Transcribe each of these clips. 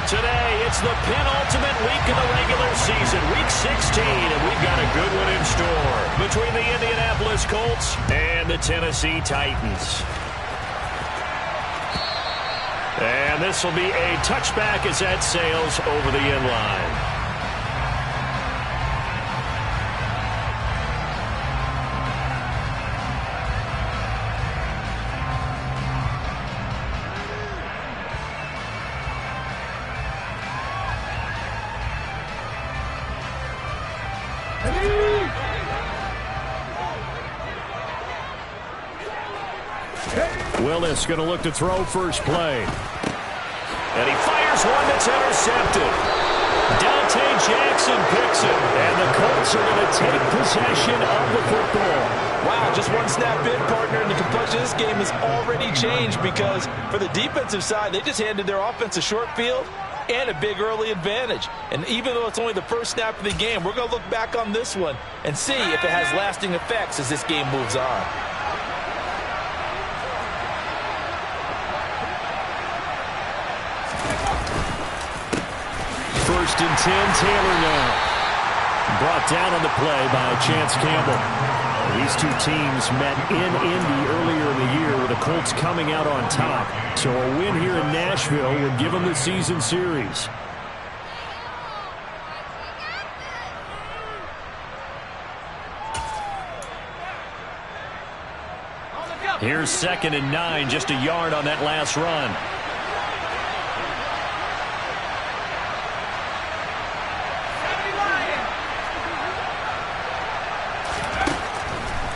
Today, it's the penultimate week of the regular season, Week 16, and we've got a good one in store between the Indianapolis Colts and the Tennessee Titans. And this will be a touchback as that sails over the end line. Willis going to look to throw first play. And he fires one that's intercepted. Dante Jackson picks it. And the Colts are going to take possession of the football. Wow, just one snap in, partner, and the complexion of this game has already changed because for the defensive side, they just handed their offense a short field and a big early advantage. And even though it's only the first snap of the game, we're going to look back on this one and see if it has lasting effects as this game moves on. First and 10, Taylor now. Brought down on the play by Chance Campbell. These two teams met in Indy earlier in the year with the Colts coming out on top. So a win here in Nashville would give them the season series. Here's 2nd and 9, just a yard on that last run.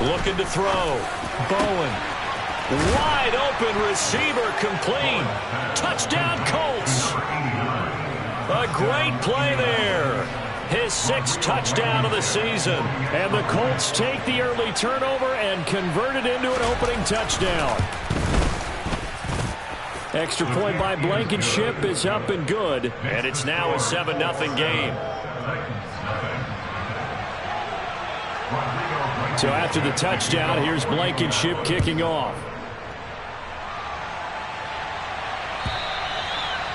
Looking to throw. Bowen. Wide open receiver complete. Touchdown Colts. A great play there. His 6th touchdown of the season. And the Colts take the early turnover and convert it into an opening touchdown. Extra point by Blankenship is up and good. And it's now a 7-0 game. So after the touchdown, here's Blankenship kicking off.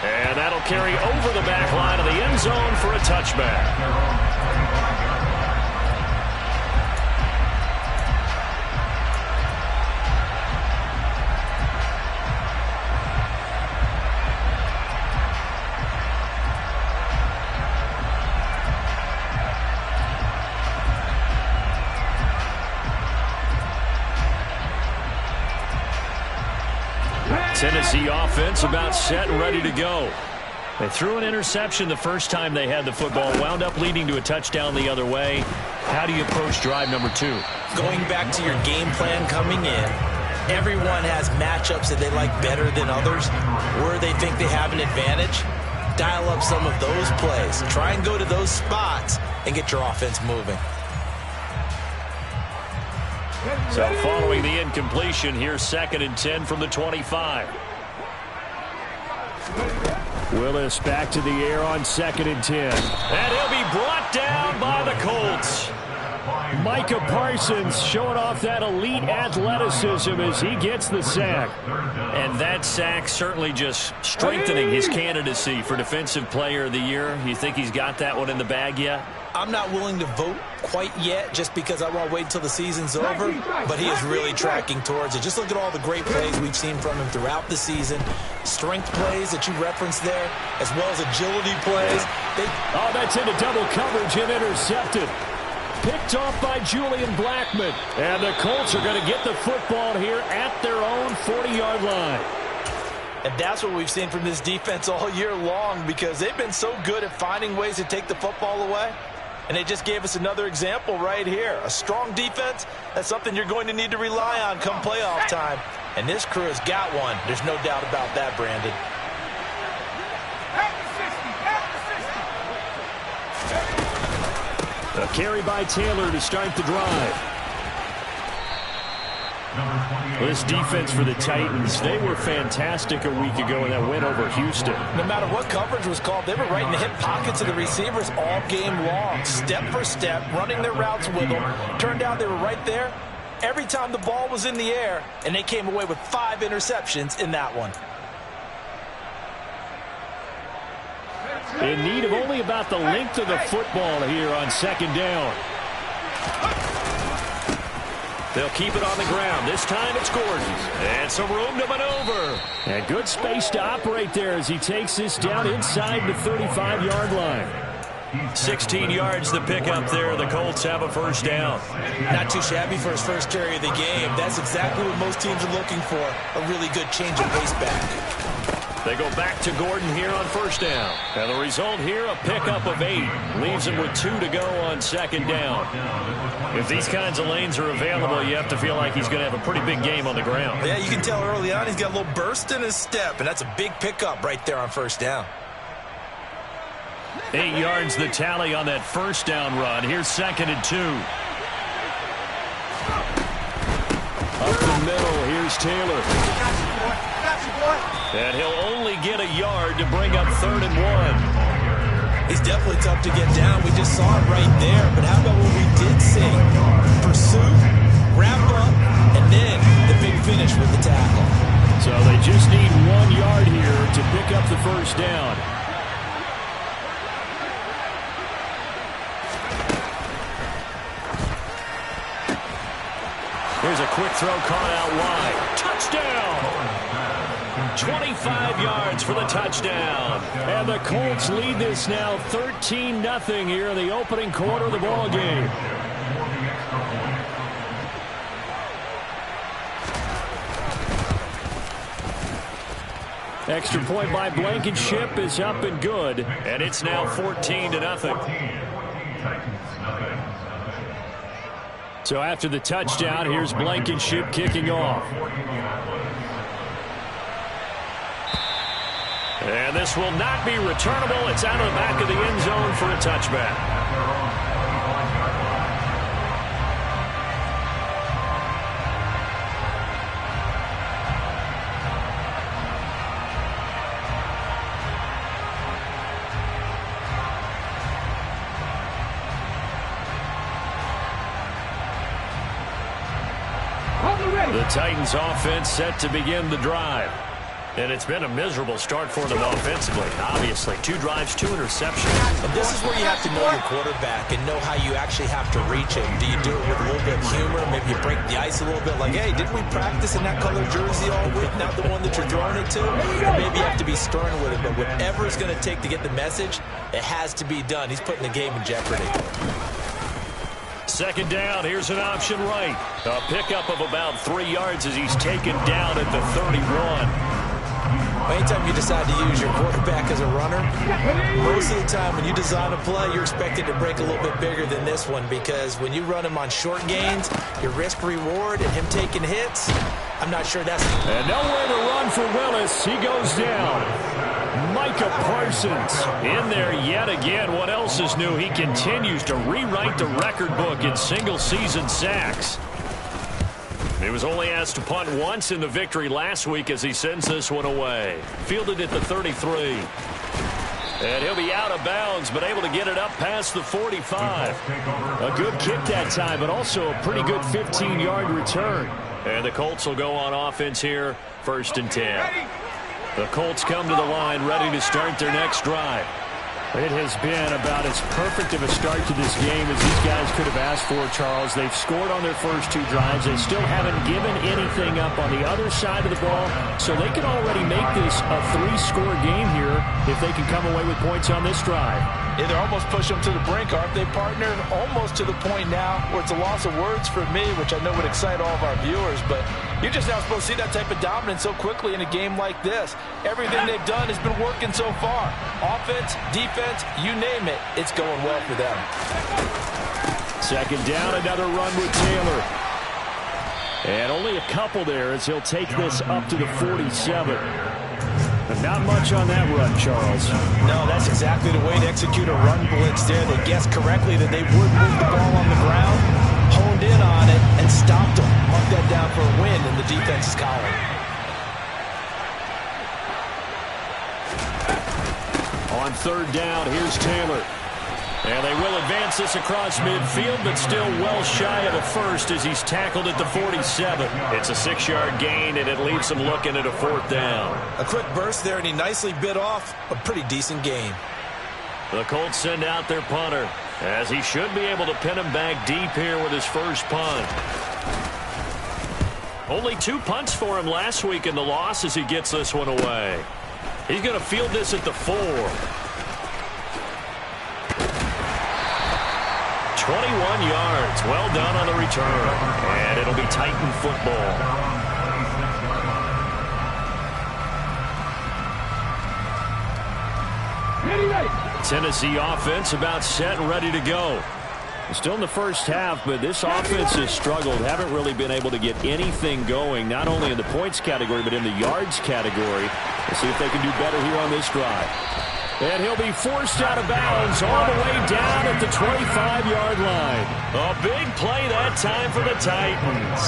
And that'll carry over the back line of the end zone for a touchback. Tennessee offense about set and ready to go. They threw an interception the first time they had the football, wound up leading to a touchdown the other way. How do you approach drive number 2? Going back to your game plan coming in, everyone has matchups that they like better than others, where they think they have an advantage. Dial up some of those plays. Try and go to those spots and get your offense moving. So following the incompletion, here's 2nd and 10 from the 25. Willis back to the air on 2nd and 10. And he'll be brought down by the Colts. Micah Parsons showing off that elite athleticism as he gets the sack. And that sack certainly just strengthening his candidacy for Defensive Player of the Year. You think he's got that one in the bag yet? I'm not willing to vote quite yet just because I want to wait until the season's over, but he is really tracking towards it. Just look at all the great plays we've seen from him throughout the season. Strength plays that you referenced there, as well as agility plays. Oh, that's into double coverage and intercepted. Picked off by Julian Blackmon. And the Colts are going to get the football here at their own 40-yard line. And that's what we've seen from this defense all year long because they've been so good at finding ways to take the football away. And they just gave us another example right here. A strong defense, that's something you're going to need to rely on come playoff time. And this crew has got one. There's no doubt about that, Brandon. A carry by Taylor to start the drive. This defense for the Titans, they were fantastic a week ago in that win over Houston. No matter what coverage was called, they were right in the hip pockets of the receivers all game long, step for step, running their routes with them. Turned out they were right there every time the ball was in the air, and they came away with 5 interceptions in that one. In need of only about the length of the football here on second down. They'll keep it on the ground. This time it's Gordon. And some room to maneuver. And good space to operate there as he takes this down inside the 35-yard line. 16 yards the pickup there. The Colts have a first down. Not too shabby for his first carry of the game. That's exactly what most teams are looking for. A really good change of pace back. They go back to Gordon here on first down. And the result here, a pickup of 8. Leaves him with 2 to go on second down. If these kinds of lanes are available, you have to feel like he's going to have a pretty big game on the ground. Yeah, you can tell early on he's got a little burst in his step, and that's a big pickup right there on first down. 8 yards the tally on that first down run. Here's second and 2. Up the middle, here's Taylor. And he'll only get a yard to bring up third and 1. He's definitely tough to get down. We just saw it right there. But how about what we did see? Pursuit, wrap up, and then the big finish with the tackle. So they just need 1 yard here to pick up the first down. Here's a quick throw caught out wide. Touchdown! 25 yards for the touchdown. And the Colts lead this now 13-0 here in the opening quarter of the ball game. Extra point by Blankenship is up and good. And it's now 14-0. So after the touchdown, here's Blankenship kicking off. And this will not be returnable. It's out of the back of the end zone for a touchback. The Titans offense set to begin the drive. And it's been a miserable start for them offensively. Obviously, 2 drives, 2 interceptions. And this is where you have to know your quarterback and know how you actually have to reach him. Do you do it with a little bit of humor? Maybe you break the ice a little bit. Like, hey, didn't we practice in that color jersey all week? Not the one that you're throwing it to? Or maybe you have to be stern with it. But whatever it's going to take to get the message, it has to be done. He's putting the game in jeopardy. Second down, here's an option right. A pickup of about 3 yards as he's taken down at the 31. Anytime you decide to use your quarterback as a runner, most of the time when you design a play, you're expected to break a little bit bigger than this one, because when you run him on short gains, your risk-reward and him taking hits, I'm not sure that's... And nowhere to run for Willis. He goes down. Micah Parsons in there yet again. What else is new? He continues to rewrite the record book in single-season sacks. He was only asked to punt once in the victory last week as he sends this one away. Fielded at the 33. And he'll be out of bounds, but able to get it up past the 45. A good kick that time, but also a pretty good 15-yard return. And the Colts will go on offense here, 1st and 10. The Colts come to the line ready to start their next drive. It has been about as perfect of a start to this game as these guys could have asked for, Charles. They've scored on their first 2 drives. They still haven't given anything up on the other side of the ball, so they can already make this a 3-score game here if they can come away with points on this drive. Yeah, they're almost pushing them to the brink, aren't they, partner? Almost to the point now where it's a loss of words for me, which I know would excite all of our viewers, but you're just not supposed to see that type of dominance so quickly in a game like this. Everything they've done has been working so far. Offense, defense, you name it, it's going well for them. Second down, another run with Taylor. And only a couple there as he'll take this up to the 47. But not much on that run, Charles. No, that's exactly the way to execute a run blitz there. They guessed correctly that they would move the ball on the ground, honed in on it, and stopped them. Mark that down for a win in the defense's column. On third down, here's Taylor. And they will advance this across midfield, but still well shy of a first as he's tackled at the 47. It's a 6-yard gain, and it leaves him looking at a 4th down. A quick burst there, and he nicely bit off a pretty decent gain. The Colts send out their punter, as he should be able to pin him back deep here with his first punt. Only 2 punts for him last week in the loss as he gets this one away. He's going to field this at the 4. 21 yards. Well done on the return. And it'll be Titan football. Tennessee offense about set and ready to go. Still in the first half, but this offense has struggled. Haven't really been able to get anything going, not only in the points category, but in the yards category. Let's see if they can do better here on this drive. And he'll be forced out of bounds all the way down at the 25-yard line. A big play that time for the Titans.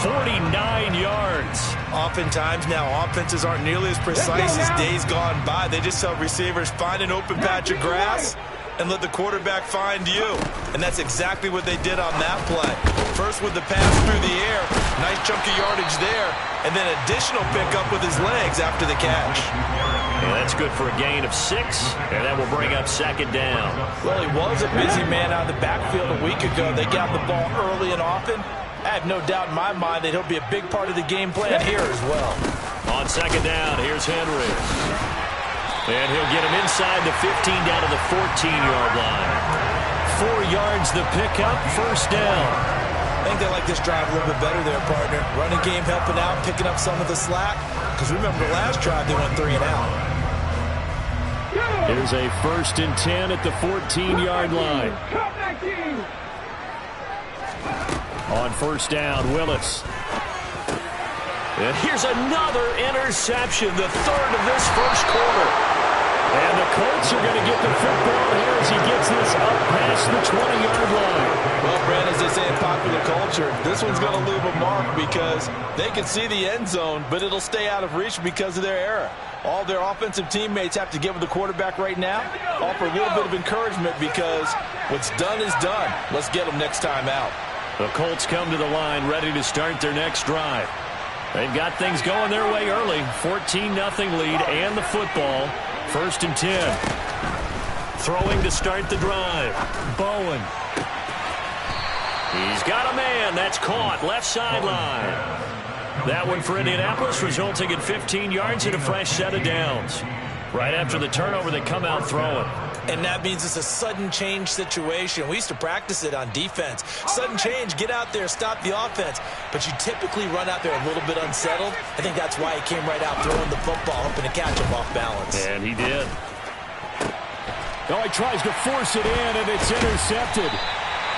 49 yards. Oftentimes now, offenses aren't nearly as precise as days gone by. They just tell receivers, find an open patch of grass and let the quarterback find you. And that's exactly what they did on that play. First with the pass through the air, nice chunk of yardage there, and then additional pickup with his legs after the catch. Yeah, that's good for a gain of 6, and that will bring up second down. Well, he was a busy man out of the backfield a week ago. They got the ball early and often. I have no doubt in my mind that he'll be a big part of the game plan here as well. On second down, here's Henry. And he'll get him inside the 15 down to the 14-yard line. 4 yards the pickup, first down. I think they like this drive a little bit better there, partner. Running game helping out, picking up some of the slack. Because remember the last drive, they went 3 and out. Here's a 1st and 10 at the 14-yard line. On first down, Willis. And here's another interception, the 3rd of this first quarter. And the Colts are going to get the football here as he gets this up past the 20-yard line. Well, Brad, as they say in popular culture, this one's going to leave a mark because they can see the end zone, but it'll stay out of reach because of their error. All their offensive teammates have to get with the quarterback right now, offer a little bit of encouragement because what's done is done. Let's get them next time out. The Colts come to the line ready to start their next drive. They've got things going their way early. 14-0 lead and the football. 1st and 10. Throwing to start the drive. Bowen. He's got a man. That's caught. Left sideline. That one for Indianapolis, resulting in 15 yards and a fresh set of downs. Right after the turnover, they come out throwing. And that means it's a sudden change situation. We used to practice it on defense. Sudden change, get out there, stop the offense. But you typically run out there a little bit unsettled. I think that's why he came right out throwing the football, hoping to catch him off balance. And he did. Oh, he tries to force it in, and it's intercepted.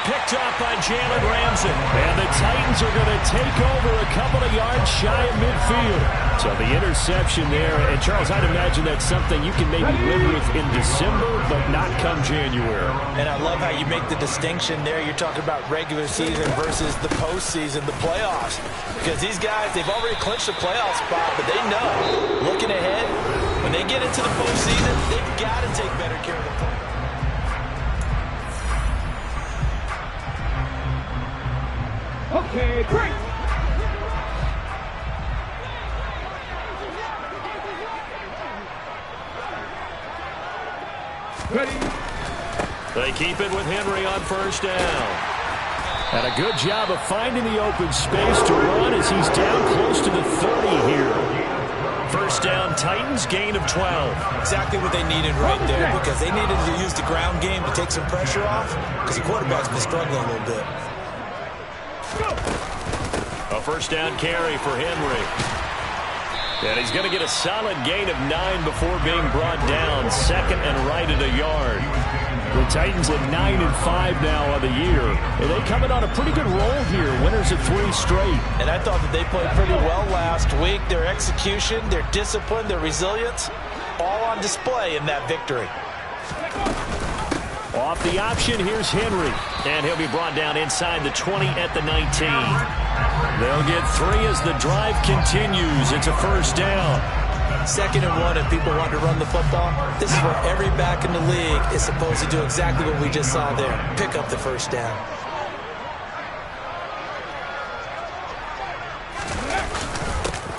Picked up by Jalen Ramsey. And the Titans are going to take over a couple of yards shy of midfield. So the interception there. And, Charles, I'd imagine that's something you can maybe live with in December, but not come January. And I love how you make the distinction there. You're talking about regular season versus the postseason, the playoffs. Because these guys, they've already clinched the playoff spot, but they know, looking ahead, when they get into the postseason, they've got to take better care of the football. Okay, great. Ready. They keep it with Henry on first down. And a good job of finding the open space to run as he's down close to the 30 here. First down, Titans, gain of 12. Exactly what they needed right there because they needed to use the ground game to take some pressure off because the quarterback's been struggling a little bit. A first down carry for Henry. And he's going to get a solid gain of 9 before being brought down. 2nd and right at a yard. The Titans at 9-5 now on the year. And they coming on a pretty good roll here. Winners of 3 straight. And I thought that they played pretty well last week. Their execution, their discipline, their resilience, all on display in that victory. Off the option, here's Henry. And he'll be brought down inside the 20 at the 19. They'll get 3 as the drive continues. It's a first down. 2nd and 1 if people want to run the football. This is where every back in the league is supposed to do exactly what we just saw there. Pick up the first down.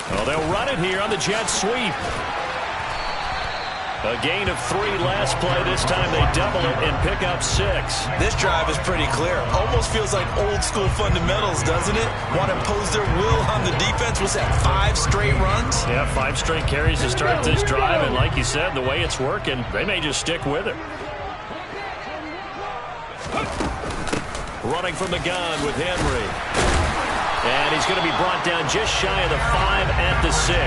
Well, they'll run it here on the jet sweep. A gain of 3 last play. This time they double it and pick up 6. This drive is pretty clear. Almost feels like old school fundamentals, doesn't it? Want to impose their will on the defense. Was that 5 straight runs? Yeah, 5 straight carries to start this drive. And like you said, the way it's working, they may just stick with it. Running from the gun with Henry. And he's going to be brought down just shy of the 5 at the 6.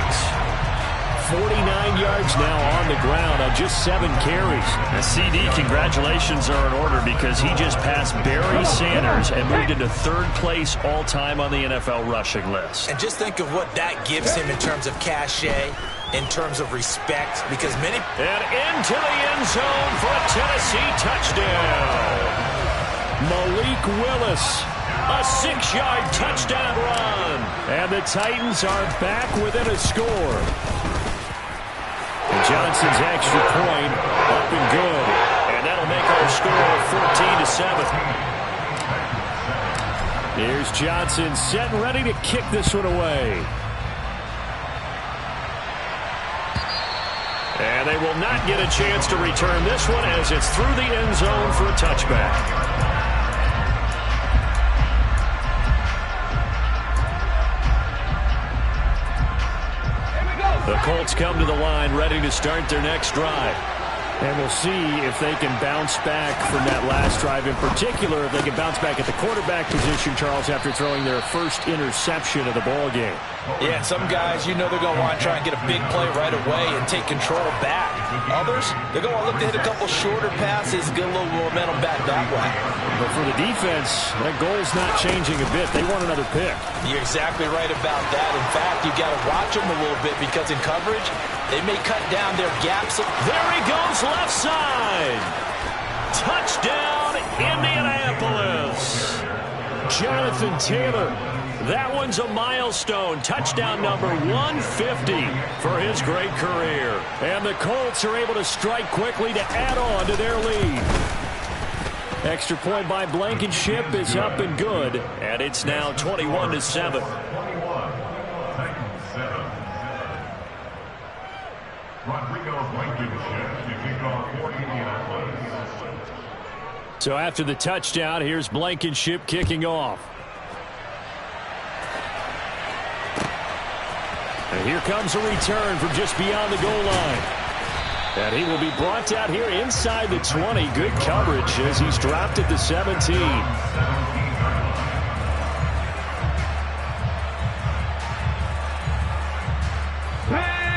49 yards now on the ground on just 7 carries. A CD, congratulations are in order because he just passed Barry Sanders and moved into 3rd place all-time on the NFL rushing list. And just think of what that gives him in terms of cachet, in terms of respect, because many... And into the end zone for a Tennessee touchdown. Malik Willis, a 6-yard touchdown run. And the Titans are back within a score. Johnson's extra point up and good. And that'll make our score 14-7. Here's Johnson set and ready to kick this one away. And they will not get a chance to return this one as it's through the end zone for a touchback. The Colts come to the line ready to start their next drive. And we'll see if they can bounce back from that last drive. In particular, if they can bounce back at the quarterback position, Charles, after throwing their first interception of the ball game. Yeah, some guys, you know they're going to want to try and get a big play right away and take control back. Others, they're going to want to look to hit a couple shorter passes, get a little momentum back that way. But for the defense, that goal's not changing a bit. They want another pick. You're exactly right about that. In fact, you got to watch them a little bit because in coverage, they may cut down their gaps. There he goes, left side. Touchdown, Indianapolis. Jonathan Taylor. That one's a milestone. Touchdown number 150 for his great career. And the Colts are able to strike quickly to add on to their lead. Extra point by Blankenship is up and good. And it's now 21-7. So after the touchdown, here's Blankenship kicking off. And here comes a return from just beyond the goal line. And he will be brought down here inside the 20. Good coverage as he's dropped at the 17.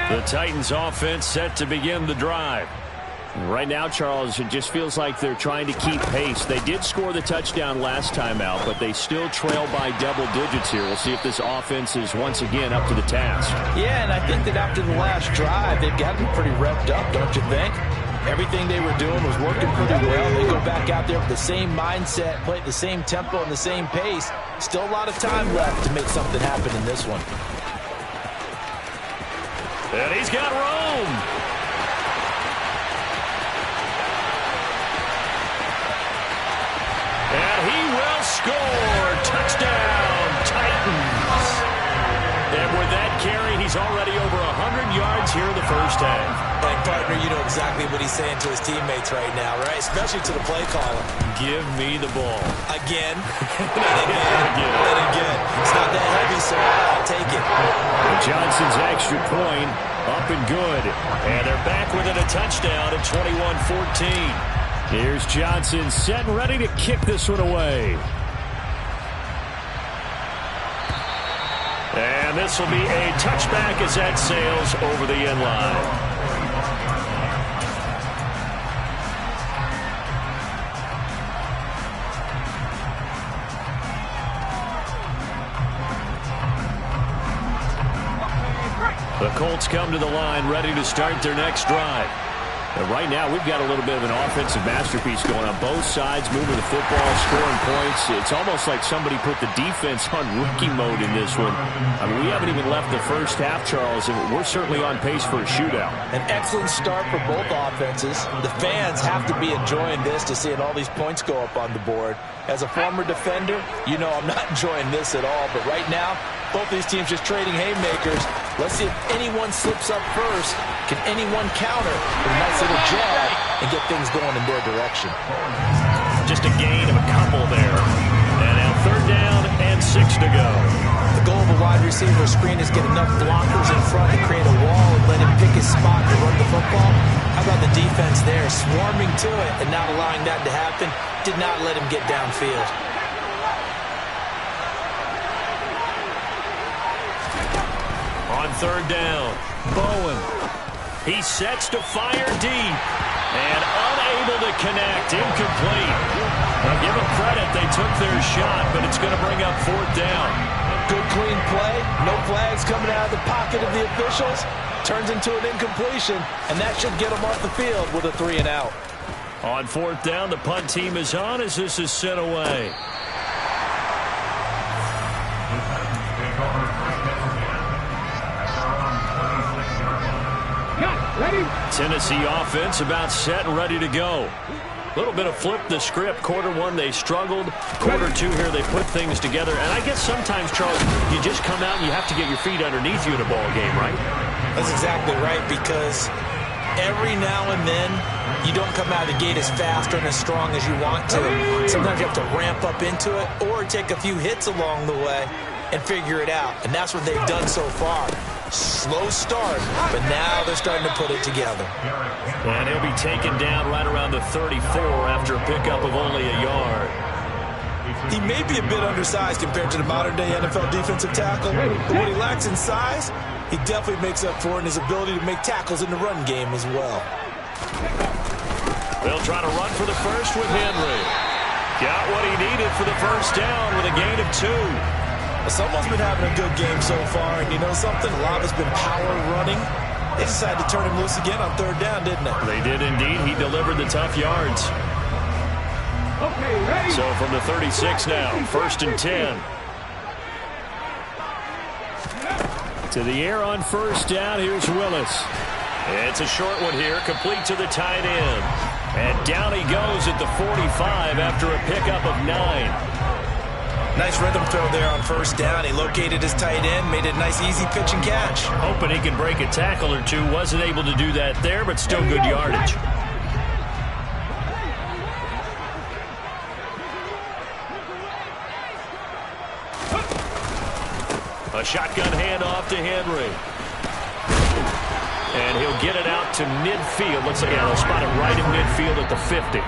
The Titans offense set to begin the drive. Right now, Charles, it just feels like they're trying to keep pace. They did score the touchdown last time out, but they still trail by double digits here. We'll see if this offense is once again up to the task. Yeah, and I think that after the last drive, they've got to be pretty revved up, don't you think? Everything they were doing was working pretty well. They go back out there with the same mindset, play at the same tempo and the same pace. Still a lot of time left to make something happen in this one. And he's got room. And he will score. Touchdown, Titans. And with that carry, he's already over 100 yards here in the first half. And partner, you know exactly what he's saying to his teammates right now, right? Especially to the play caller. Give me the ball. Again. And again. And again. It's not that heavy, so I'll take it. And Johnson's extra point up and good. And they're back within a touchdown at 21-14. Here's Johnson set and ready to kick this one away. And this will be a touchback as that sails over the end line. The Colts come to the line ready to start their next drive. And right now, we've got a little bit of an offensive masterpiece going on both sides, moving the football, scoring points. It's almost like somebody put the defense on rookie mode in this one. I mean, we haven't even left the first half, Charles, and we're certainly on pace for a shootout. An excellent start for both offenses. The fans have to be enjoying this to seeing all these points go up on the board. As a former defender, you know I'm not enjoying this at all. But right now, both these teams just trading haymakers. Let's see if anyone slips up first. Can anyone counter with a nice little jab and get things going in their direction? Just a gain of a couple there. And now 3rd down and 6 to go. The goal of a wide receiver screen is get enough blockers in front to create a wall and let him pick his spot to run the football. How about the defense there, swarming to it and not allowing that to happen? Did not let him get downfield. On 3rd down, Bowen. He sets to fire deep and unable to connect, incomplete. Now give them credit, they took their shot, but it's going to bring up 4th down. Good clean play, no flags coming out of the pocket of the officials. Turns into an incompletion, and that should get them off the field with a 3 and out. On 4th down, the punt team is on as this is sent away. Tennessee offense about set and ready to go. A little bit of flip the script. Quarter 1, they struggled. Quarter 2 here, they put things together. And I guess sometimes, Charles, you just come out and you have to get your feet underneath you in a ball game, right? That's exactly right, because every now and then you don't come out of the gate as fast or as strong as you want to. Sometimes you have to ramp up into it or take a few hits along the way and figure it out. And that's what they've done so far. Slow start, but now they're starting to put it together. And he'll be taken down right around the 34 after a pickup of only a yard. He may be a bit undersized compared to the modern-day NFL defensive tackle, but what he lacks in size, he definitely makes up for in his ability to make tackles in the run game as well. They'll try to run for the first with Henry. Got what he needed for the first down with a gain of 2. Someone's been having a good game so far, and you know something? A lot has been power running. They decided to turn him loose again on 3rd down, didn't they? They did indeed. He delivered the tough yards. Okay, ready? So from the 36 now, 1st and 10. To the air on 1st down, here's Willis. It's a short one here, complete to the tight end. And down he goes at the 45 after a pickup of 9. Nice rhythm throw there on 1st down. He located his tight end, made it a nice easy pitch and catch. Hoping he can break a tackle or two. Wasn't able to do that there, but still good yardage. A shotgun handoff to Henry. And he'll get it out to midfield. Looks like they'll spot it right in midfield at the 50.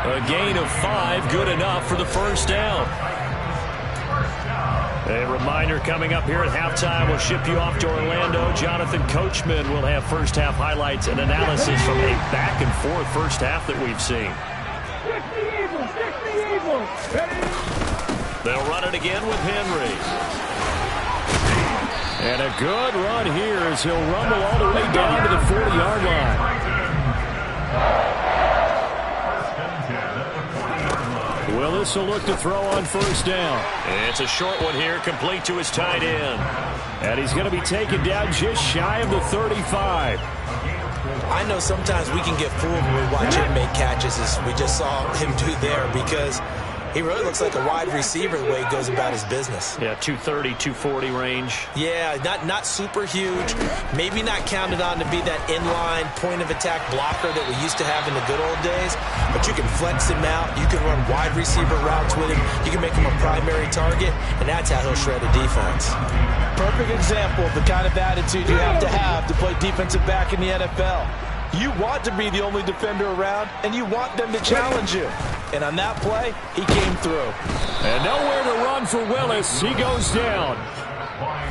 A gain of 5, good enough for the 1st down. A reminder coming up here at halftime, we'll ship you off to Orlando. Jonathan Coachman will have first half highlights and analysis from a back and forth first half that we've seen. They'll run it again with Henry. And a good run here as he'll rumble all the way down to the 40-yard line. Willis will look to throw on 1st down. It's a short one here, complete to his tight end. And he's going to be taken down just shy of the 35. I know sometimes we can get fooled when we watch him make catches, as we just saw him do there, because he really looks like a wide receiver the way he goes about his business. Yeah, 230, 240 range. Yeah, not super huge. Maybe not counted on to be that inline point-of-attack blocker that we used to have in the good old days. But you can flex him out. You can run wide receiver routes with him. You can make him a primary target, and that's how he'll shred a defense. Perfect example of the kind of attitude you have to play defensive back in the NFL. You want to be the only defender around, and you want them to challenge you. And on that play, he came through. And nowhere to run for Willis. He goes down.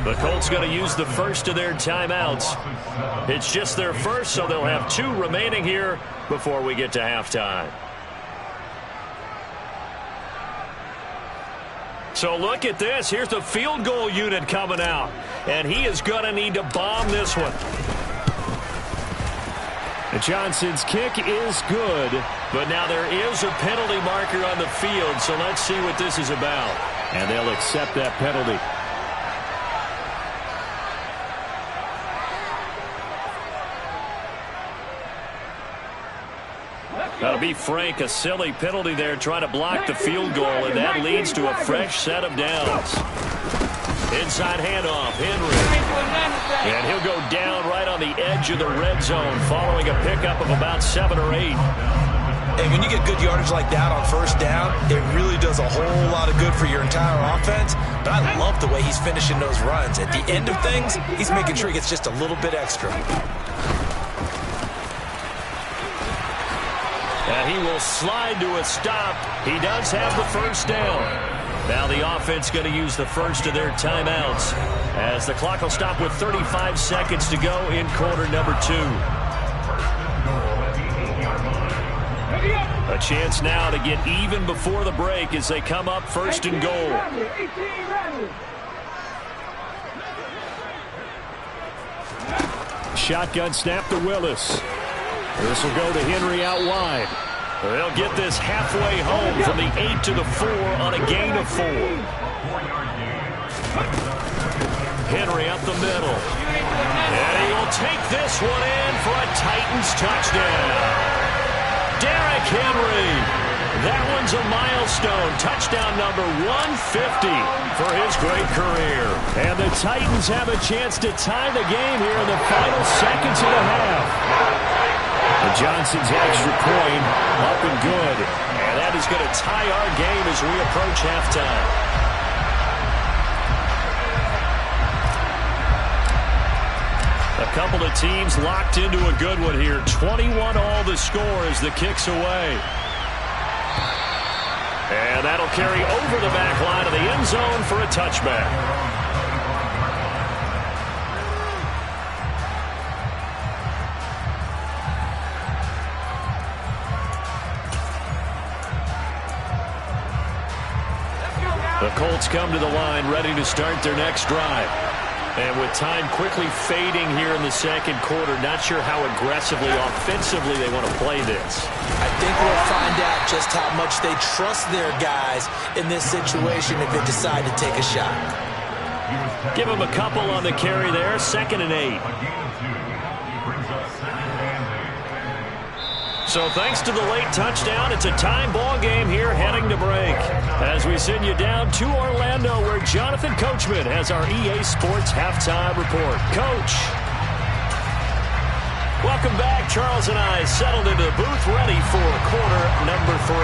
The Colts going to use the first of their timeouts. It's just their first, so they'll have 2 remaining here before we get to halftime. So look at this. Here's the field goal unit coming out. And he is going to need to bomb this one. Johnson's kick is good, but now there is a penalty marker on the field, so let's see what this is about. And they'll accept that penalty. That'll be Frank, a silly penalty there, trying to block the field goal, and that leads to a fresh set of downs. Inside handoff, Henry. And he'll go down right on the edge of the red zone following a pickup of about 7 or 8. And when you get good yardage like that on first down, it really does a whole lot of good for your entire offense. But I love the way he's finishing those runs. At the end of things, he's making sure he gets just a little bit extra. And he will slide to a stop. He does have the first down. Now the offense going to use the first of their timeouts as the clock will stop with 35 seconds to go in quarter number 2. A chance now to get even before the break as they come up first and goal. Shotgun snap to Willis. This will go to Henry out wide. They'll get this halfway home from the 8 to the 4 on a gain of 4. Henry up the middle. And he will take this one in for a Titans touchdown. Derrick Henry. That one's a milestone. Touchdown number 150 for his great career. And the Titans have a chance to tie the game here in the final seconds of the half. And Johnson's extra point up and good. And that is going to tie our game as we approach halftime. A couple of teams locked into a good one here. 21 all the score as the kick's away. And that'll carry over the back line of the end zone for a touchback. The Colts come to the line ready to start their next drive. And with time quickly fading here in the second quarter, not sure how aggressively, offensively they want to play this. I think we'll find out just how much they trust their guys in this situation if they decide to take a shot. Give them a couple on the carry there, 2nd and 8. So thanks to the late touchdown, it's a time ball game here heading to break. As we send you down to Orlando where Jonathan Coachman has our EA Sports halftime report. Coach. Welcome back. Charles and I settled into the booth ready for quarter number 3.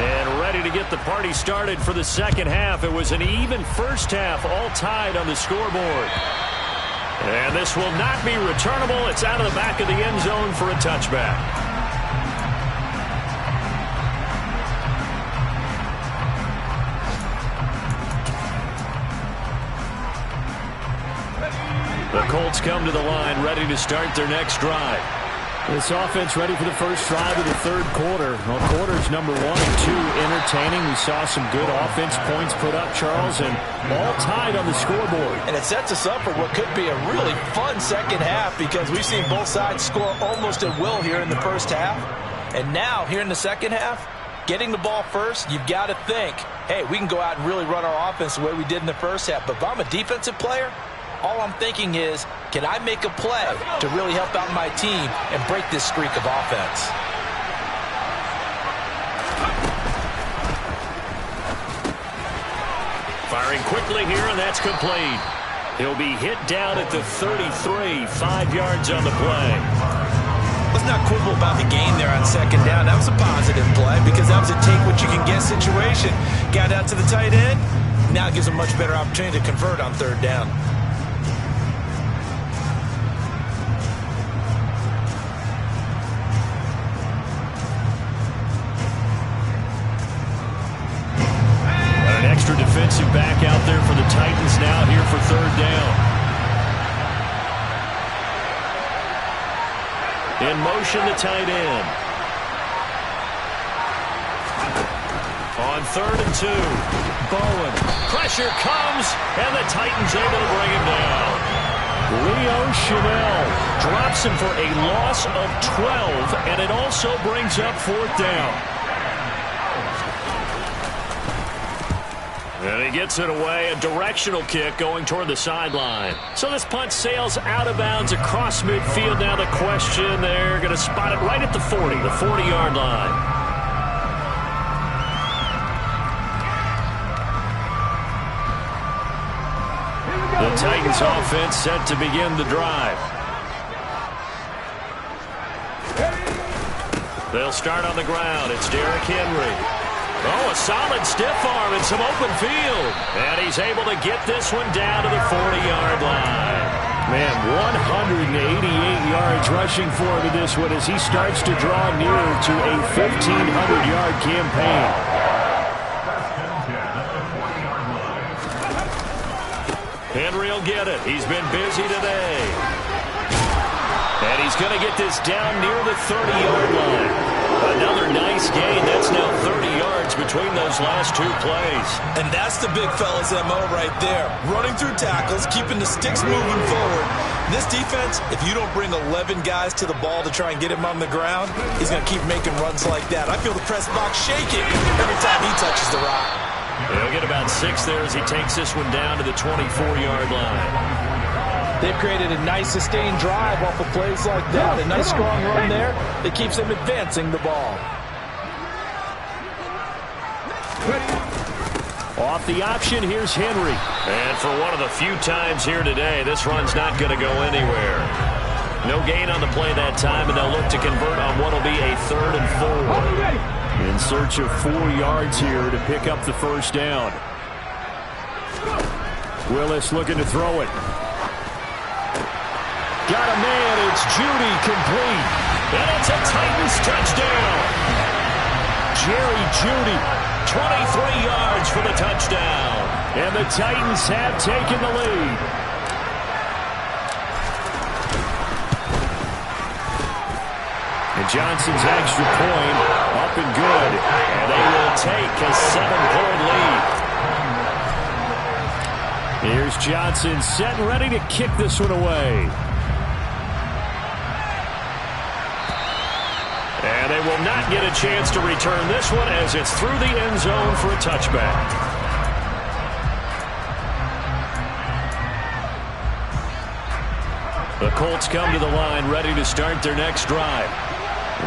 And ready to get the party started for the second half. It was an even first half, all tied on the scoreboard. And this will not be returnable. It's out of the back of the end zone for a touchback. The Colts come to the line ready to start their next drive. This offense ready for the first drive of the third quarter. Well, quarters number 1 and 2 entertaining. We saw some good offense points put up, Charles, and all tied on the scoreboard. And it sets us up for what could be a really fun second half because we've seen both sides score almost at will here in the first half. And now, here in the second half, getting the ball first, you've got to think, hey, we can go out and really run our offense the way we did in the first half. But if I'm a defensive player, all I'm thinking is, can I make a play to really help out my team and break this streak of offense? Firing quickly here, and that's complete. He'll be hit down at the 33, 5 yards on the play. Let's not quibble about the gain there on second down. That was a positive play because that was a take-what-you-can-get situation. Got out to the tight end. Now it gives a much better opportunity to convert on third down. Extra defensive back out there for the Titans now here for third down. In motion, the tight end. On 3rd and 2. Bowen. Pressure comes, and the Titans able to bring him down. Leo Chanel drops him for a loss of 12, and it also brings up 4th down. And he gets it away, a directional kick going toward the sideline. So this punt sails out of bounds across midfield. Now the question, they're going to spot it right at the 40, the 40-yard line. The Titans offense set to begin the drive. They'll start on the ground. It's Derrick Henry. Oh, a solid stiff arm and some open field. And he's able to get this one down to the 40-yard line. Man, 188 yards rushing for him in this one as he starts to draw nearer to a 1,500-yard campaign. Henry will get it. He's been busy today. And he's going to get this down near the 30-yard line. Another nice gain. That's now 30 yards between those last two plays. And that's the big fella's MO right there. Running through tackles, keeping the sticks moving forward. This defense, if you don't bring 11 guys to the ball to try and get him on the ground, he's going to keep making runs like that. I feel the press box shaking every time he touches the rock. He'll get about 6 there as he takes this one down to the 24-yard line. They've created a nice sustained drive off of plays like that. A nice strong run there that keeps them advancing the ball. Off the option, here's Henry. And for one of the few times here today, this run's not going to go anywhere. No gain on the play that time, and they'll look to convert on what will be a 3rd and 4. In search of 4 yards here to pick up the first down. Willis looking to throw it. Got a man, it's Judy, complete. And it's a Titans touchdown. Jerry Judy, 23 yards for the touchdown. And the Titans have taken the lead. And Johnson's extra point up and good. And they will take a 7-point lead. Here's Johnson set and ready to kick this one away. And they will not get a chance to return this one as it's through the end zone for a touchback. The Colts come to the line ready to start their next drive.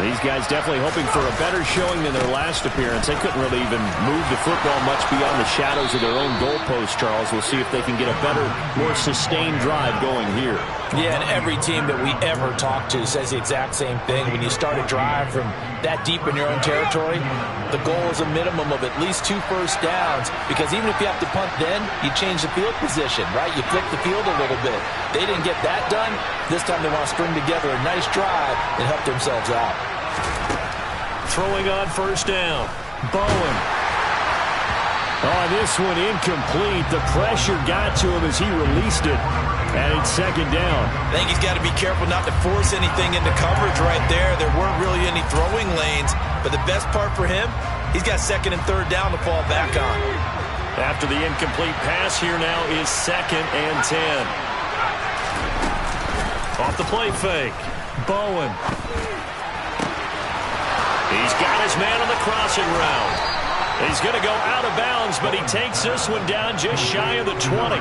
These guys definitely hoping for a better showing than their last appearance. They couldn't really even move the football much beyond the shadows of their own goalpost, Charles. We'll see if they can get a better, more sustained drive going here. Yeah, and every team that we ever talk to says the exact same thing. When you start a drive from that deep in your own territory, the goal is a minimum of at least 2 first downs, because even if you have to punt then, you change the field position, right? You flip the field a little bit. They didn't get that done. This time they want to string together a nice drive and help themselves out. Throwing on first down. Bowen. Oh, this one incomplete. The pressure got to him as he released it. And it's second down. I think he's got to be careful not to force anything into coverage right there. There weren't really any throwing lanes. But the best part for him, he's got 2nd and 3rd down to fall back on. After the incomplete pass, here now is 2nd and 10. Off the play fake. Bowen. He's got his man on the crossing route. He's going to go out of bounds, but he takes this one down just shy of the 20.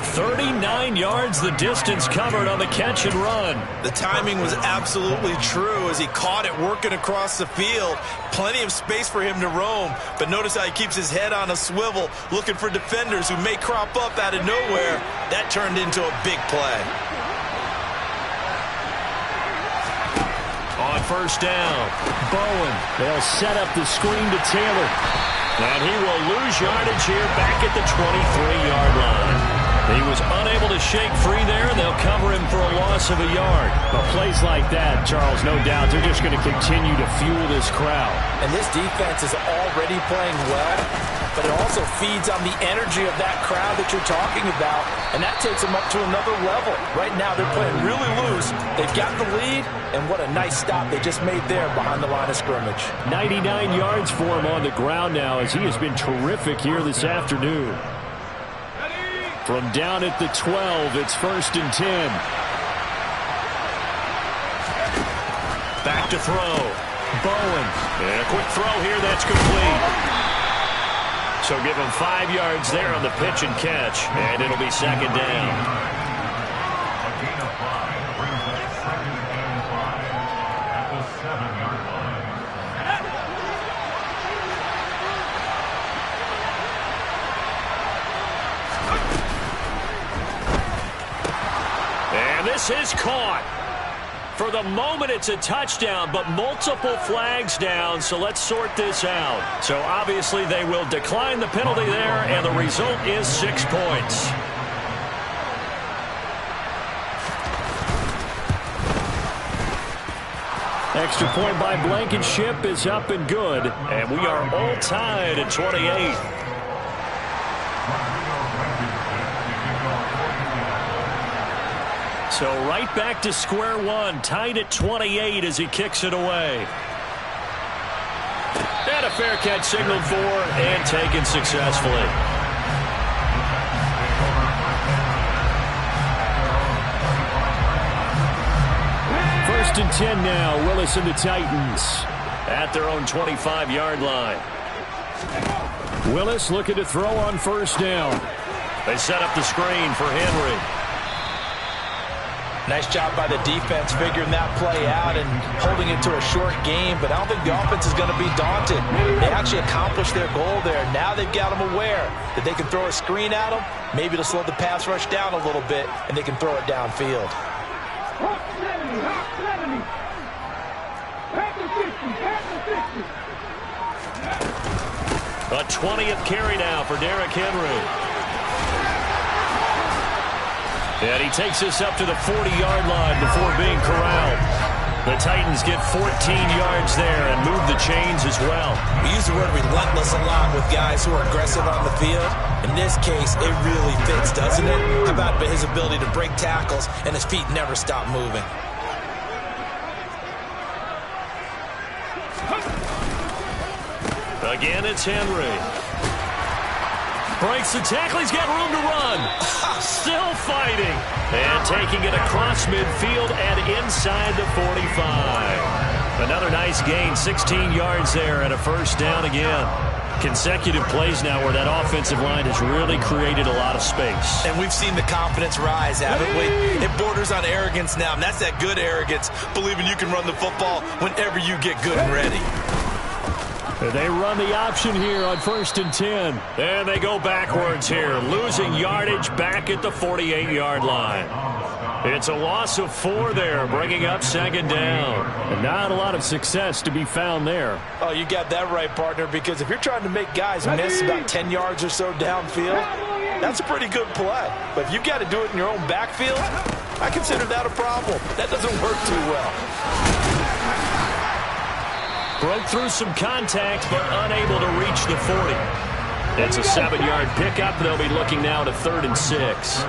39 yards the distance covered on the catch and run. The timing was absolutely true as he caught it working across the field. Plenty of space for him to roam, but notice how he keeps his head on a swivel looking for defenders who may crop up out of nowhere. That turned into a big play. On first down, Bowen. They'll set up the screen to Taylor. And he will lose yardage here back at the 23-yard line. He was unable to shake free there, and they'll cover him for a loss of a yard. But plays like that, Charles, no doubt, they're just going to continue to fuel this crowd. And this defense is already playing well, but it also feeds on the energy of that crowd that you're talking about, and that takes them up to another level. Right now, they're playing really loose. They've got the lead, and what a nice stop they just made there behind the line of scrimmage. 99 yards for him on the ground now as he has been terrific here this afternoon. From down at the 12, it's 1st and 10. Back to throw. Bowen. And a quick throw here, that's complete. So give him 5 yards there on the pitch and catch, and it'll be 2nd down. pass is caught. For the moment, it's a touchdown, but multiple flags down, so let's sort this out. So obviously they will decline the penalty there, and the result is 6 points. Extra point by Blankenship is up and good, and we are all tied at 28. So right back to square one, tied at 28 as he kicks it away. And a fair catch signaled for and taken successfully. First and 10 now, Willis and the Titans at their own 25-yard line. Willis looking to throw on first down. They set up the screen for Henry. Nice job by the defense figuring that play out and holding it to a short game, but I don't think the offense is going to be daunted. They actually accomplished their goal there. Now they've got them aware that they can throw a screen at them, maybe to slow the pass rush down a little bit, and they can throw it downfield. A 20th carry now for Derrick Henry. And he takes this up to the 40-yard line before being corralled. The Titans get 14 yards there and move the chains as well. We use the word relentless a lot with guys who are aggressive on the field. In this case, it really fits, doesn't it? How about his ability to break tackles and his feet never stop moving? Again, it's Henry. Breaks the tackle. He's got room to run. Still fighting. And taking it across midfield and inside the 45. Another nice gain. 16 yards there and a first down again. Consecutive plays now where that offensive line has really created a lot of space. And we've seen the confidence rise, haven't we? It borders on arrogance now, and that's that good arrogance, believing you can run the football whenever you get good and ready. They run the option here on first and 10. And they go backwards here, losing yardage back at the 48-yard line. It's a loss of 4 there, bringing up second down. And not a lot of success to be found there. Oh, you got that right, partner, because if you're trying to make guys miss about 10 yards or so downfield, that's a pretty good play. But if you've got to do it in your own backfield, I consider that a problem. That doesn't work too well. Broke through some contact, but unable to reach the 40. It's a 7-yard pickup. They'll be looking now to 3rd and 6.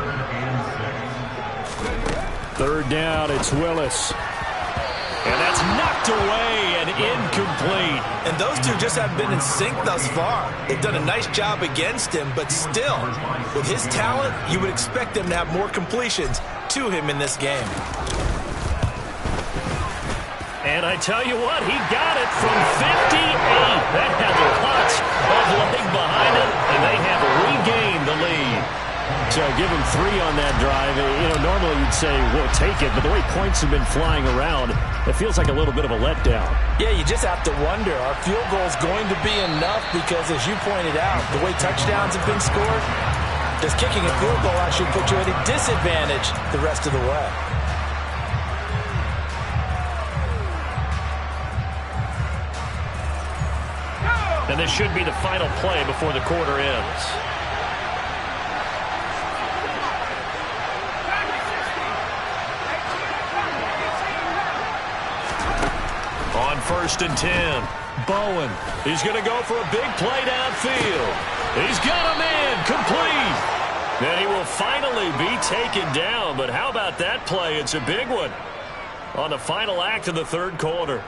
Third down, it's Willis. And that's knocked away and incomplete. And those two just haven't been in sync thus far. They've done a nice job against him, but still, with his talent, you would expect them to have more completions to him in this game. And I tell you what, he got it from 58. That had lots of leg behind it, and they have regained the lead. So give him 3 on that drive. You know, normally you'd say, we'll take it, but the way points have been flying around, it feels like a little bit of a letdown. Yeah, you just have to wonder, are field goals going to be enough? Because as you pointed out, the way touchdowns have been scored, does kicking a field goal actually put you at a disadvantage the rest of the way? And this should be the final play before the quarter ends. On first and 10, Bowen. He's going to go for a big play downfield. He's got a man complete. And he will finally be taken down. But how about that play? It's a big one on the final act of the third quarter.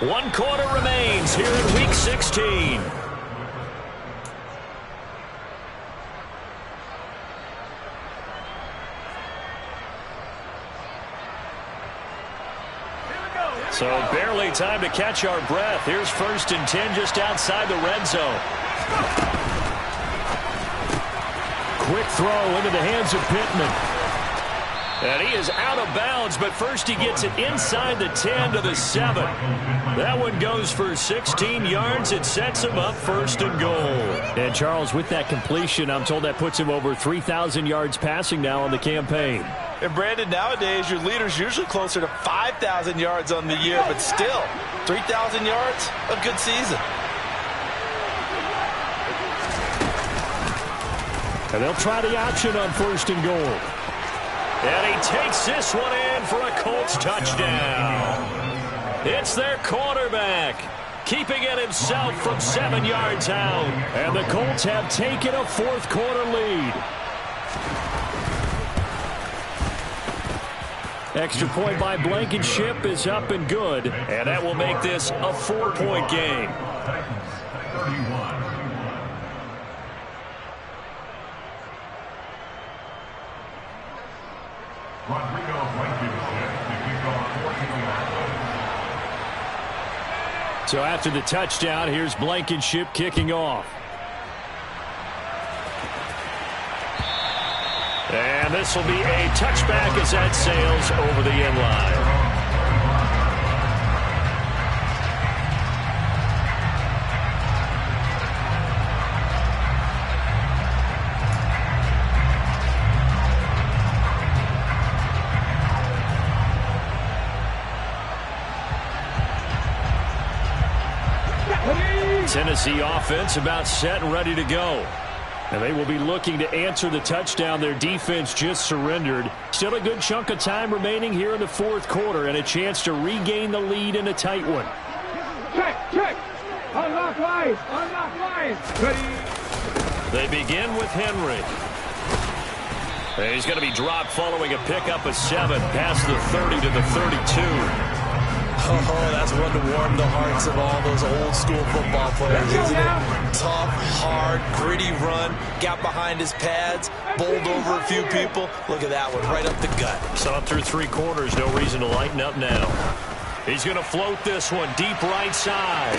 1 quarter remains here in Week 16. So barely time to catch our breath. Here's first and 10 just outside the red zone. Quick throw into the hands of Pittman. And he is out of bounds, but first he gets it inside the 10 to the 7. That one goes for 16 yards. It sets him up 1st and goal. And Charles, with that completion, I'm told that puts him over 3,000 yards passing now on the campaign. And Brandon, nowadays your leader's usually closer to 5,000 yards on the year, but still, 3,000 yards, a good season. And they'll try the option on 1st and goal. And he takes this one in for a Colts touchdown. It's their quarterback, keeping it himself from 7 yards out. And the Colts have taken a 4th quarter lead. Extra point by Blankenship is up and good. And that will make this a 4-point game. So after the touchdown, here's Blankenship kicking off. And this will be a touchback as that sails over the end line. Tennessee offense about set and ready to go. And they will be looking to answer the touchdown their defense just surrendered. Still a good chunk of time remaining here in the 4th quarter and a chance to regain the lead in a tight one. Check. Unlock line. Ready. They begin with Henry. And he's going to be dropped following a pickup of 7 past the 30 to the 32. Oh, that's one to warm the hearts of all those old school football players, isn't it? Tough, hard, gritty run, got behind his pads, bowled over a few people. Look at that one, right up the gut. Saw through 3 quarters, no reason to lighten up now. He's going to float this one deep right side.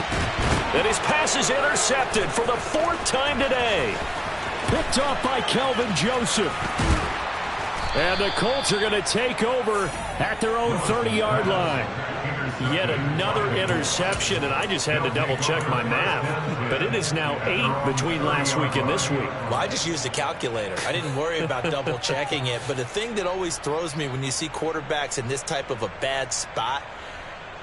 And his pass is intercepted for the 4th time today. Picked off by Kelvin Joseph. And the Colts are going to take over at their own 30-yard line. Yet another interception, and I just had to double-check my math. But it is now 8 between last week and this week. Well, I just used a calculator. I didn't worry about double-checking it. But the thing that always throws me when you see quarterbacks in this type of a bad spot,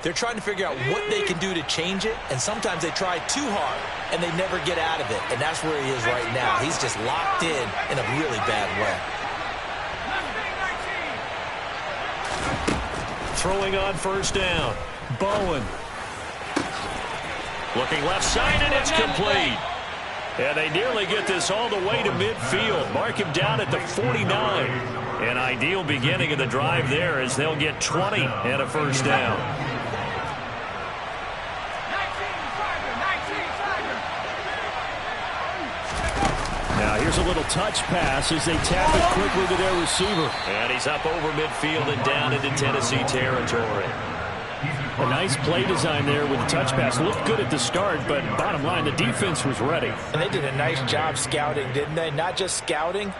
they're trying to figure out what they can do to change it, and sometimes they try too hard, and they never get out of it. And that's where he is right now. He's just locked in a really bad way. Throwing on 1st down. Bowen. Looking left side, and it's complete. And they nearly get this all the way to midfield. Mark him down at the 49. An ideal beginning of the drive there as they'll get 20 and a 1st down. Now here's a little touch pass as they tap it quickly to their receiver. And he's up over midfield and down into Tennessee territory. A nice play design there with the touch pass. Looked good at the start, but bottom line, the defense was ready. And they did a nice job scouting, didn't they? Not just scouting,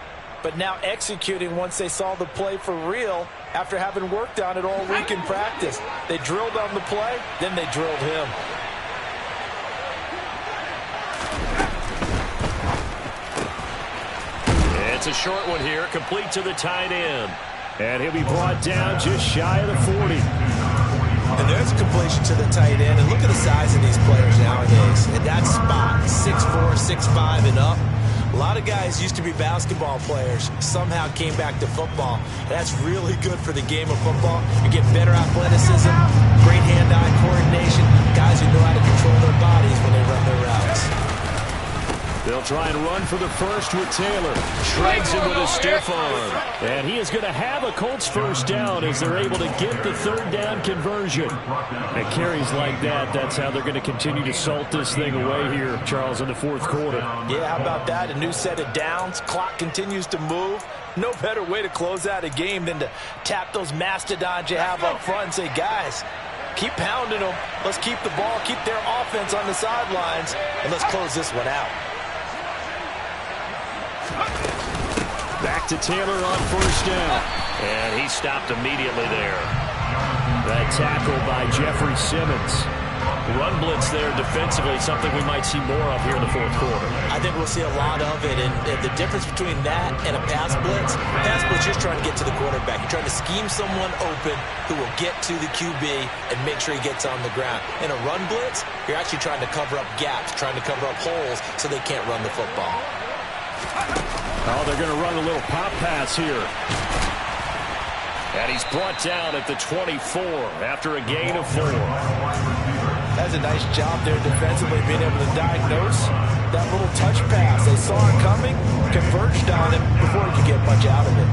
but now executing once they saw the play for real after having worked on it all week in practice. They drilled on the play, then they drilled him. It's a short one here, complete to the tight end. And he'll be brought down just shy of the 40. And there's a completion to the tight end. And look at the size of these players nowadays. At that spot, 6'4", 6'5", and up. A lot of guys used to be basketball players, somehow came back to football. That's really good for the game of football. You get better athleticism, great hand-eye coordination, guys who know how to control their bodies when they run their routes. They'll try and run for the 1st with Taylor. Shreds him with a stiff arm. And he is going to have a Colts 1st down as they're able to get the 3rd down conversion. And carries like that, that's how they're going to continue to salt this thing away here, Charles, in the 4th quarter. Yeah, how about that? A new set of downs. Clock continues to move. No better way to close out a game than to tap those mastodons you have up front and say, guys, keep pounding them. Let's keep the ball, keep their offense on the sidelines, and let's close this one out. Back to Taylor on first down. And he stopped immediately there. That tackle by Jeffrey Simmons. Run blitz there defensively, something we might see more of here in the fourth quarter. I think we'll see a lot of it, and the difference between that and a pass blitz is just trying to get to the quarterback. You're trying to scheme someone open who will get to the QB and make sure he gets on the ground. In a run blitz, you're actually trying to cover up gaps, trying to cover up holes so they can't run the football. Oh, they're going to run a little pop pass here. And he's brought down at the 24 after a gain of 4. That's a nice job there defensively, being able to diagnose that little touch pass. They saw it coming, converged on it before he could get much out of it.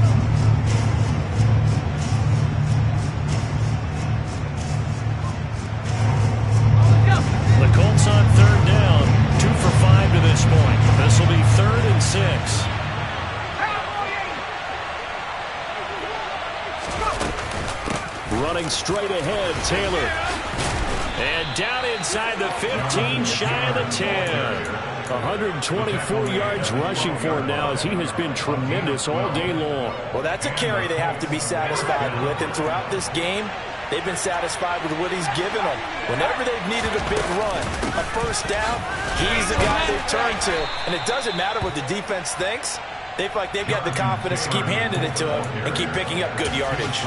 The Colts on third down, 2 for 5 to this point. This will be 3rd and 6. Running straight ahead, Taylor. And down inside the 15, shy of the 10. 124 yards rushing for him now as he has been tremendous all day long. Well, that's a carry they have to be satisfied with. And throughout this game, they've been satisfied with what he's given them. Whenever they've needed a big run, a first down, he's the guy they've turned to. And it doesn't matter what the defense thinks. They feel like they've got the confidence to keep handing it to him and keep picking up good yardage.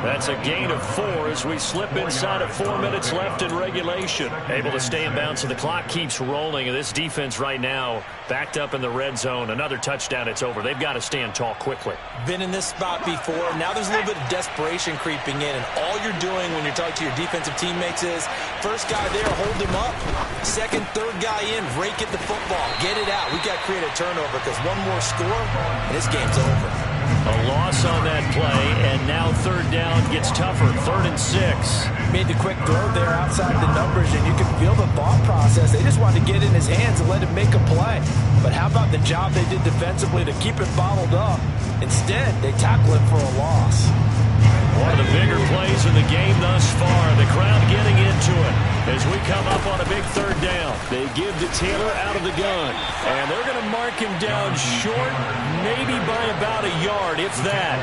That's a gain of 4 as we slip inside of 4 minutes left in regulation. Able to stay in bounds, so the clock keeps rolling. And this defense right now backed up in the red zone. Another touchdown, it's over. They've got to stand tall quickly. Been in this spot before. Now there's a little bit of desperation creeping in. And all you're doing when you're talking to your defensive teammates is, first guy there, hold him up. Second, third guy in, rake at the football. Get it out. We've got to create a turnover because one more score, and this game's over. A loss on that play, and now third down gets tougher. 3rd and 6. Made the quick throw there outside the numbers, and you can feel the thought process. They just wanted to get in his hands and let him make a play. But how about the job they did defensively to keep it bottled up? Instead, they tackle him for a loss. One of the bigger plays in the game thus far. The crowd getting into it as we come up on a big third down. They give to Taylor out of the gun. And they're going to mark him down short, maybe by about a yard, if that.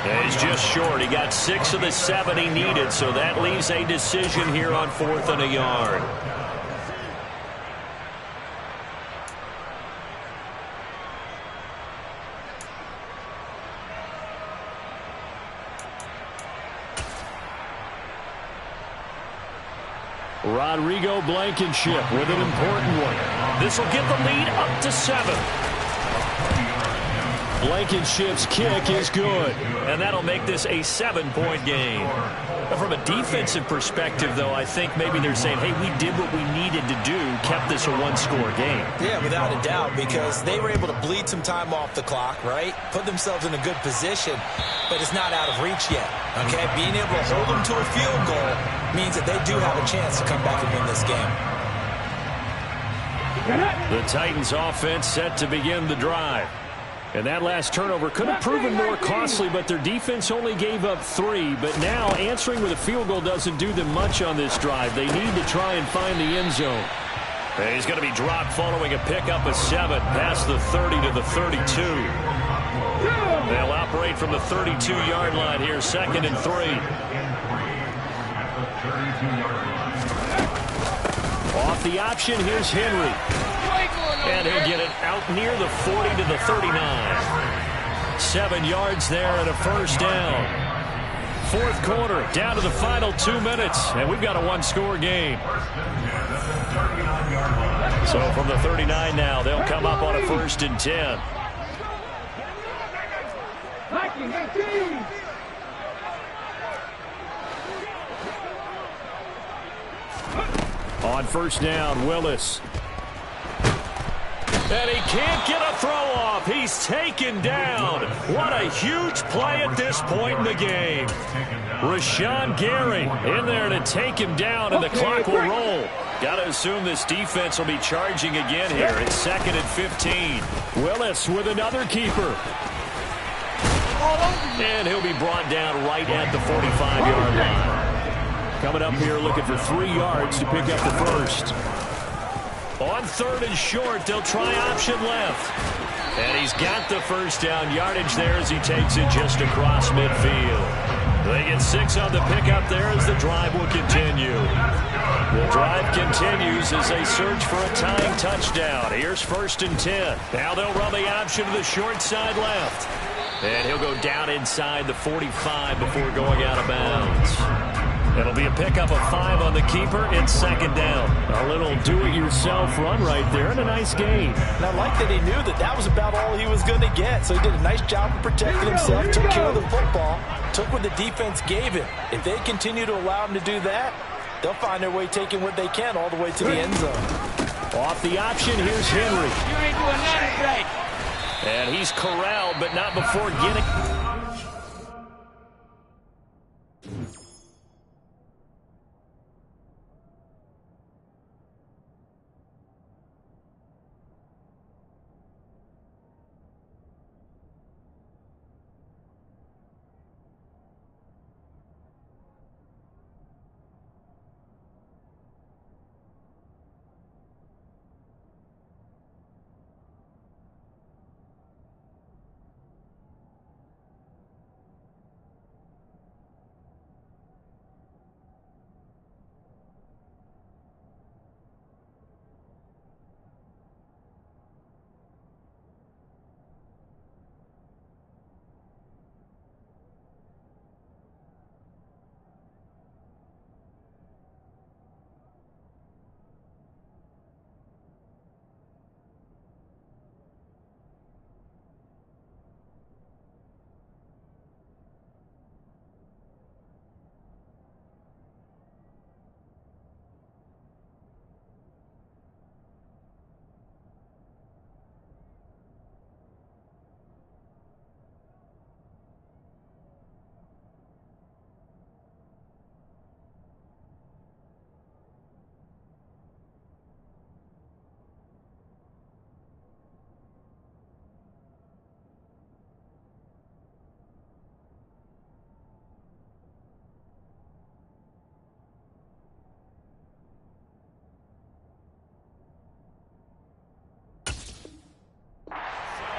Yeah, he's just short. He got 6 of the 7 he needed, so that leaves a decision here on 4th and a yard. Rodrigo Blankenship with an important one. This will get the lead up to 7. Blankenship's kick is good. And that'll make this a 7-point game. From a defensive perspective, though, I think maybe they're saying, hey, we did what we needed to do, kept this a 1-score game. Yeah, without a doubt, because they were able to bleed some time off the clock, right? Put themselves in a good position, but it's not out of reach yet, okay? Being able to hold them to a field goal means that they do have a chance to come back and win this game. The Titans offense set to begin the drive. And that last turnover could have proven more costly, but their defense only gave up 3. But now answering with a field goal doesn't do them much on this drive. They need to try and find the end zone. And he's going to be dropped following a pickup of 7 past the 30 to the 32. They'll operate from the 32-yard line here, 2nd and 3. Off the option, here's Henry. And he'll get it out near the 40 to the 39. 7 yards there and a first down. 4th quarter, down to the final 2 minutes, and we've got a 1-score game. So from the 39 now, they'll come up on a 1st and 10. On first down, Willis. And he can't get a throw off. He's taken down. What a huge play at this point in the game. Rashawn Gary in there to take him down, and the clock will roll. Got to assume this defense will be charging again here. It's 2nd and 15. Willis with another keeper. And he'll be brought down right at the 45-yard line. Coming up here looking for 3 yards to pick up the first. On 3rd and short, they'll try option left. And he's got the first down yardage there as he takes it just across midfield. They get 6 on the pickup there as the drive will continue. The drive continues as they search for a tying touchdown. Here's 1st and 10. Now they'll run the option to the short side left. And he'll go down inside the 45 before going out of bounds. It'll be a pickup of 5 on the keeper. It's 2nd down. A little do-it-yourself run right there and a nice gain. And I like that he knew that that was about all he was going to get. So he did a nice job of protecting himself, took care of the football, took what the defense gave him. If they continue to allow him to do that, they'll find their way taking what they can all the way to the end zone. Off the option, here's Henry. You ain't doing nothing right. And he's corralled, but not before getting...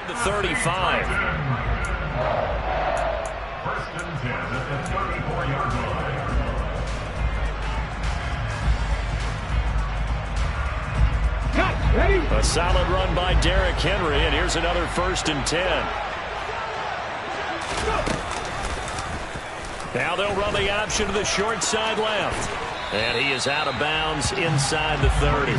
The 35. 1st and 10 at the 34-yard line. Cut. Ready? A solid run by Derrick Henry, and here's another 1st and 10. Now they'll run the option to the short side left. And he is out of bounds inside the 30.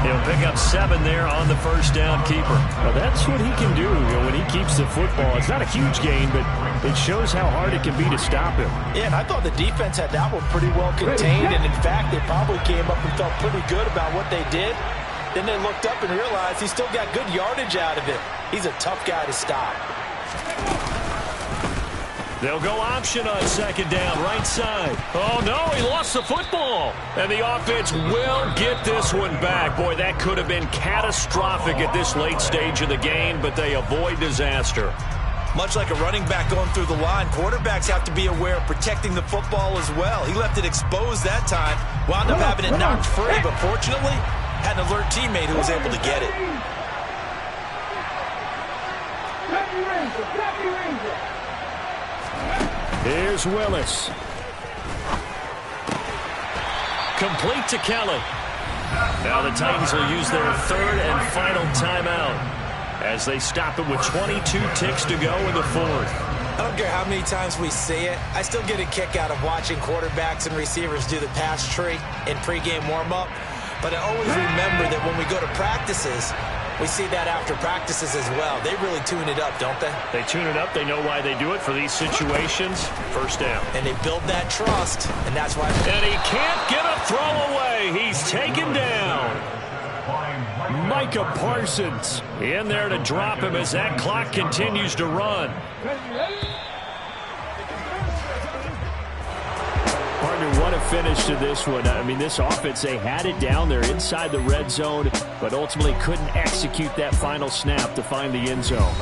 He'll pick up 7 there on the 1st down keeper. Well, that's what he can do when he keeps the football. It's not a huge gain, but it shows how hard it can be to stop him. Yeah, and I thought the defense had that one pretty well contained, and in fact, they probably came up and felt pretty good about what they did. Then they looked up and realized he still got good yardage out of it. He's a tough guy to stop. They'll go option on 2nd down, right side. Oh, no, he lost the football. And the offense will get this one back. Boy, that could have been catastrophic at this late stage of the game, but they avoid disaster. Much like a running back going through the line, quarterbacks have to be aware of protecting the football as well. He left it exposed that time, wound up having it knocked free, but fortunately, had an alert teammate who was able to get it. Here's Willis. Complete to Kelly. Now the Titans will use their 3rd and final timeout as they stop it with 22 ticks to go in the 4th. I don't care how many times we see it. I still get a kick out of watching quarterbacks and receivers do the pass tree in pregame warm-up. But I always remember that when we go to practices, we see that after practices as well. They really tune it up, don't they? They tune it up. They know why they do it for these situations. 1st down. And they build that trust, and that's why. And he can't get a throw away. He's taken down. Micah Parsons in there to drop him as that clock continues to run. Partner, what a finish to this one. I mean, this offense, they had it down there inside the red zone, but ultimately couldn't execute that final snap to find the end zone.